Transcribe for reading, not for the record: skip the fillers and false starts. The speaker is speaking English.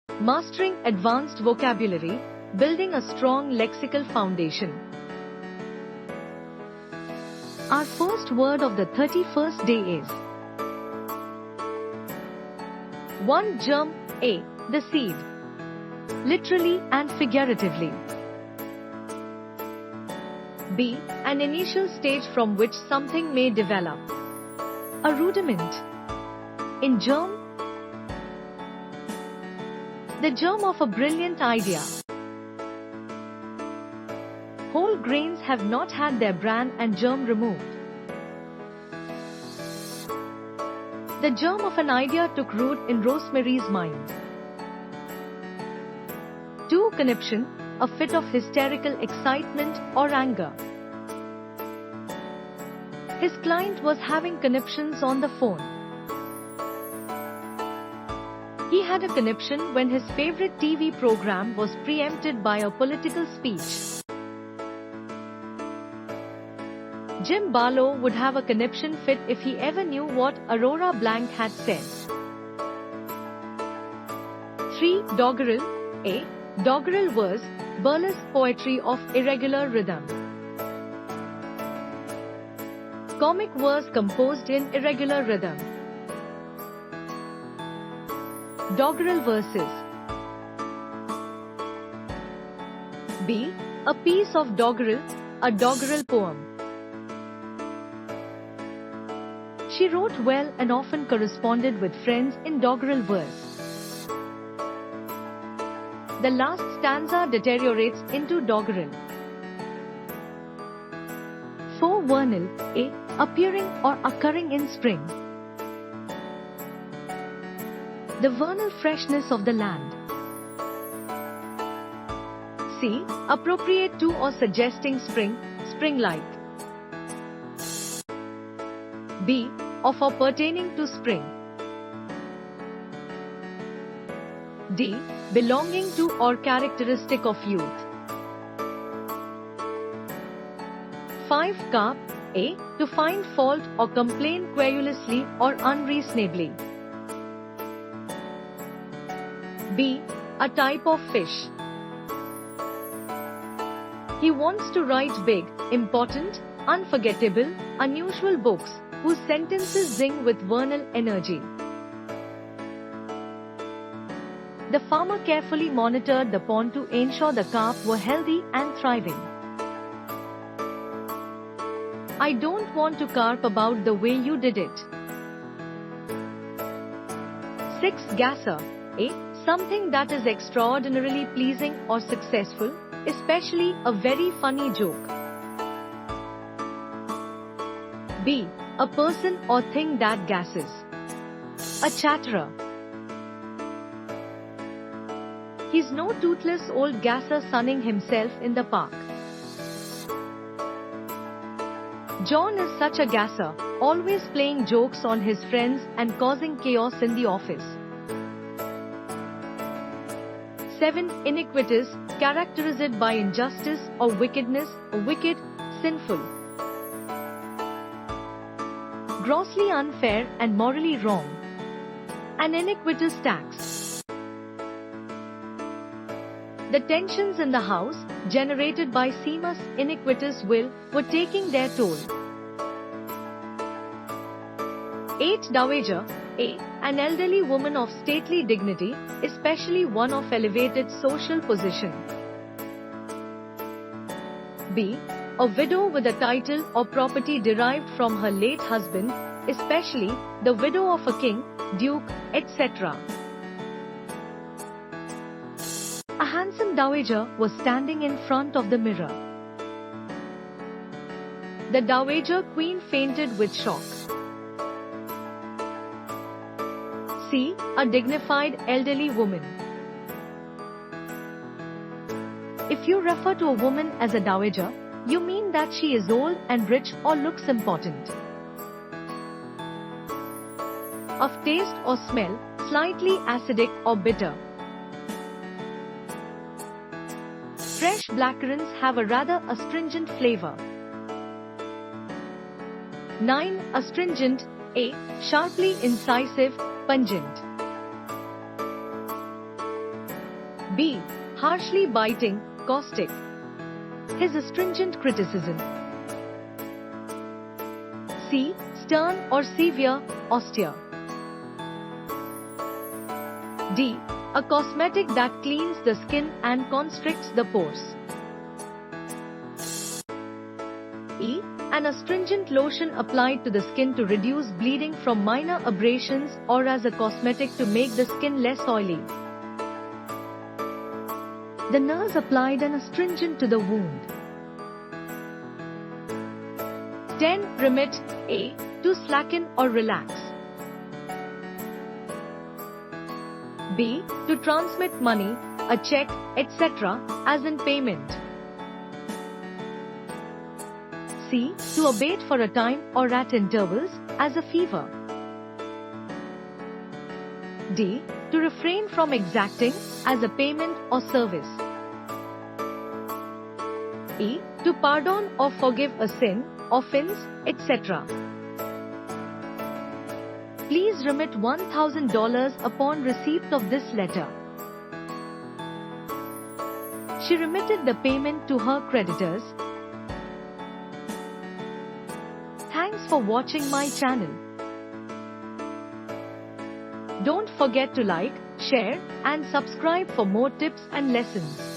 Mastering advanced vocabulary, building a strong lexical foundation. Our first word of the 31st day is 1. Germ. A. The seed. Literally and figuratively. B. An initial stage from which something may develop. A rudiment. In germ, the germ of a brilliant idea. Whole grains have not had their bran and germ removed. The germ of an idea took root in Rosemary's mind. 2. Conniption, a fit of hysterical excitement or anger. His client was having conniptions on the phone. He had a conniption when his favorite TV program was preempted by a political speech. Jim Barlow would have a conniption fit if he ever knew what Aurora Blank had said. 3. Doggerel. A. Doggerel verse, burlesque poetry of irregular rhythm. Comic verse composed in irregular rhythm. Doggerel verses. B. A piece of doggerel, a doggerel poem. She wrote well and often corresponded with friends in doggerel verse. The last stanza deteriorates into doggerel. 4. Vernal. A. Appearing or occurring in spring. The vernal freshness of the land. C. Appropriate to or suggesting spring, spring-like. B. Of or pertaining to spring. D. Belonging to or characteristic of youth. 5. Carp. A. To find fault or complain querulously or unreasonably. B. A type of fish. He wants to write big, important, unforgettable, unusual books, whose sentences zing with vernal energy. The farmer carefully monitored the pond to ensure the carp were healthy and thriving. I don't want to carp about the way you did it. 6. Gasser. A. Something that is extraordinarily pleasing or successful, especially a very funny joke. B. A person or thing that gasses. A chatterer. He's no toothless old gasser sunning himself in the park. John is such a gasser, always playing jokes on his friends and causing chaos in the office. 7. Iniquitous, characterized by injustice or wickedness, wicked, sinful. Grossly unfair and morally wrong. An iniquitous tax. The tensions in the house, generated by Seamus' iniquitous will, were taking their toll. 8. Dowager. A. An elderly woman of stately dignity, especially one of elevated social position. B. A widow with a title or property derived from her late husband, especially the widow of a king, duke, etc. A handsome dowager was standing in front of the mirror. The dowager queen fainted with shock. C. A dignified elderly woman. If you refer to a woman as a dowager, you mean that she is old and rich or looks important. Of taste or smell, slightly acidic or bitter. Fresh blackcurrants have a rather astringent flavor. 9. Astringent. A. Sharply incisive, pungent. B. Harshly biting, caustic. His astringent criticism. C. Stern or severe, austere. D. A cosmetic that cleans the skin and constricts the pores. E. An astringent lotion applied to the skin to reduce bleeding from minor abrasions or as a cosmetic to make the skin less oily. The nurse applied an astringent to the wound. 10. Remit. A. To slacken or relax. B. To transmit money, a check, etc., as in payment. C. To abate for a time or at intervals, as a fever. D. To refrain from exacting, as a payment or service. E. To pardon or forgive a sin, offense, etc. Please remit $1,000 upon receipt of this letter. She remitted the payment to her creditors. Thanks for watching my channel. Don't forget to like, share, and subscribe for more tips and lessons.